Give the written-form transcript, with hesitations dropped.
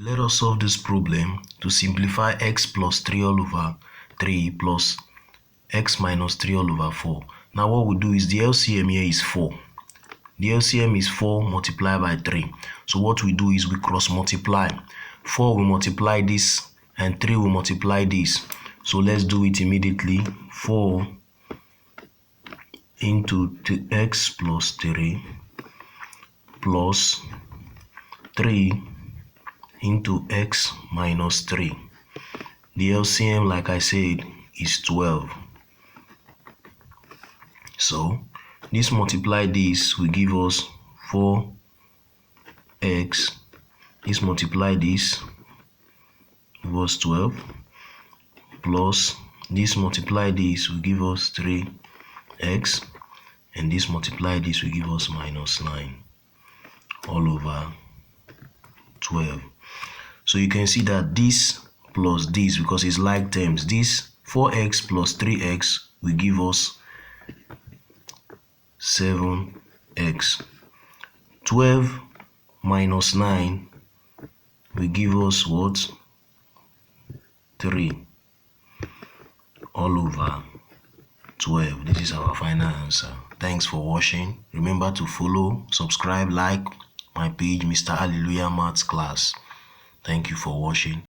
Let us solve this problem to simplify x plus 3 all over 3 plus x minus 3 all over 4. Now what we do is the LCM here is 4. The LCM is 4 multiplied by 3. So what we do is we cross multiply. 4 will multiply this and 3 will multiply this. So let's do it immediately. 4 into x plus 3 plus 3 into x minus 3. The LCM, like I said, is 12. So this multiply this will give us 4x. This multiply this give us 12 plus this multiply this will give us 3x, and this multiply this will give us minus 9 all over 12. So you can see that this plus this, because it's like terms, this 4x plus 3x will give us 7x. 12 minus 9 will give us what? 3 all over 12. This is our final answer. Thanks for watching. Remember to follow, subscribe, like my page, Mr. Hallelujah Maths Class. Thank you for watching.